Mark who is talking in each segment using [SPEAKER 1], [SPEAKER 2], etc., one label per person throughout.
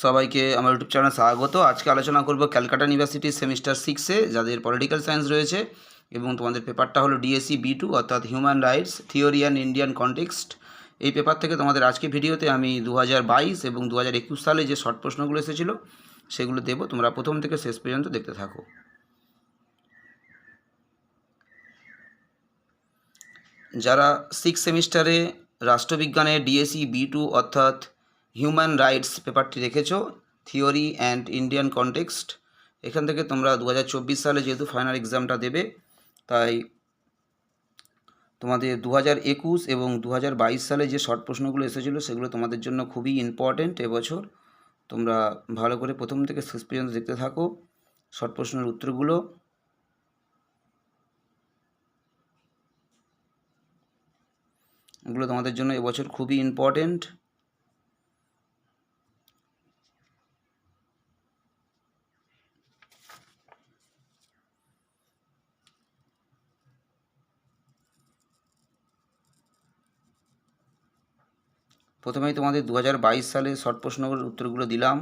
[SPEAKER 1] সবাইকে আমার ইউটিউব চ্যানেলে স্বাগত। আজকে আলোচনা করব ক্যালকাটা ইউনিভার্সিটি সেমিস্টার 6-এ যাদের পলিটিক্যাল সায়েন্স রয়েছে এবং তোমাদের পেপারটা হলো ডিএসসি B2 অর্থাৎ human rights theory and Indian context. এই পেপার থেকে তোমাদের আজকে ভিডিওতে আমি 2022 এবং 2021 সালে যে শর্ট প্রশ্নগুলো এসেছিলো সেগুলো দেবো। তোমরা প্রথম থেকে শেষ পর্যন্ত দেখতে থাকো। যারা 6 সেমিস্টারে রাষ্ট্রবিজ্ঞানে ডিএসসি B2 অর্থাৎ হিউম্যান রাইটস পেপারটি রেখেছো থিওরি অ্যান্ড ইন্ডিয়ান কনটেক্সট, এখান থেকে তোমরা 2024 সালে যেহেতু ফাইনাল এক্সামটা দেবে, তাই তোমাদের 2021 এবং 2022 সালে যে শর্ট প্রশ্নগুলো এসেছিলো সেগুলো তোমাদের জন্য খুবই ইম্পর্টেন্ট এবছর। তোমরা ভালো করে প্রথম থেকে শেষ পর্যন্ত দেখতে থাকো শর্ট প্রশ্নের উত্তরগুলো। এগুলো তোমাদের জন্য এবছর খুবই ইম্পর্টেন্ট। প্রথমেই তোমাদের 2022 সালে শর্ট প্রশ্নগুলোর উত্তরগুলো দিলাম,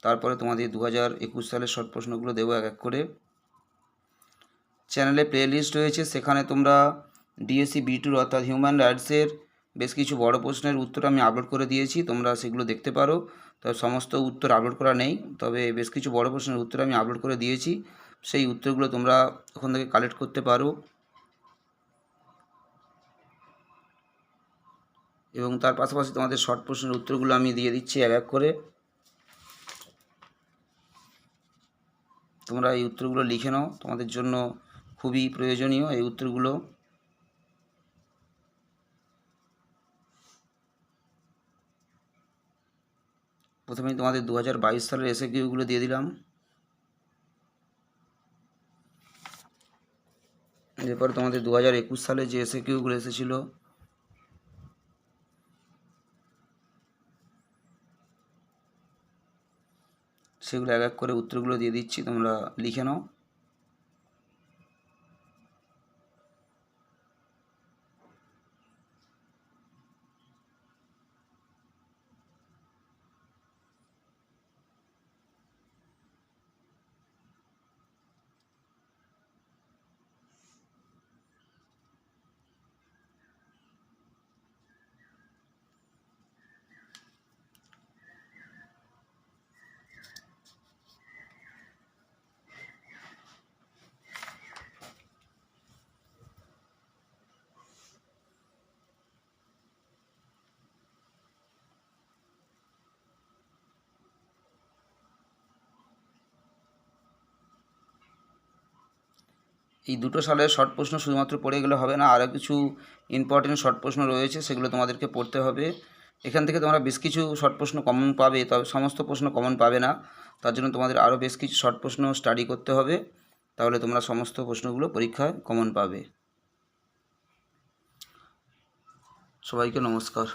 [SPEAKER 1] তারপরে তোমাদের 2021 সালের শর্ট প্রশ্নগুলো দেবো এক এক করে। চ্যানেলে প্লে লিস্ট রয়েছে, সেখানে তোমরা ডিএসসি B2 অর্থাৎ হিউম্যান রাইটসের বেশ কিছু বড় প্রশ্নের উত্তর আমি আপলোড করে দিয়েছি, তোমরা সেগুলো দেখতে পারো। তবে সমস্ত উত্তর আপলোড করা নেই, তবে বেশ কিছু বড় প্রশ্নের উত্তর আমি আপলোড করে দিয়েছি, সেই উত্তরগুলো তোমরা ওখান থেকে কালেক্ট করতে পারো। এবং তার পাশাপাশি তোমাদের শর্ট প্রশ্নের উত্তরগুলো আমি দিয়ে দিচ্ছি এক এক করে। তোমরা এই উত্তরগুলো লিখে নাও, তোমাদের জন্য খুবই প্রয়োজনীয় এই উত্তরগুলো। প্রথমেই তোমাদের 2022 সালের এসএকিউগুলো দিয়ে দিলাম। এরপরে তোমাদের 2021 সালে যে এসএকিউগুলো এসেছিলো সেগুলো এক এক করে উত্তরগুলো দিয়ে দিচ্ছি, তোমরা লিখে নাও। এই দুটো সালের শর্ট প্রশ্ন শুধুমাত্র পড়ে গেলে হবে না, আরও কিছু ইম্পর্টেন্ট শর্ট প্রশ্ন রয়েছে, সেগুলো তোমাদেরকে পড়তে হবে। এখান থেকে তোমরা বেশ কিছু শর্ট প্রশ্ন কমন পাবে, তবে সমস্ত প্রশ্ন কমন পাবে না, তার জন্য তোমাদের আরও বেশ কিছু শর্ট প্রশ্ন স্টাডি করতে হবে, তাহলে তোমরা সমস্ত প্রশ্নগুলো পরীক্ষায় কমন পাবে। সবাইকে নমস্কার।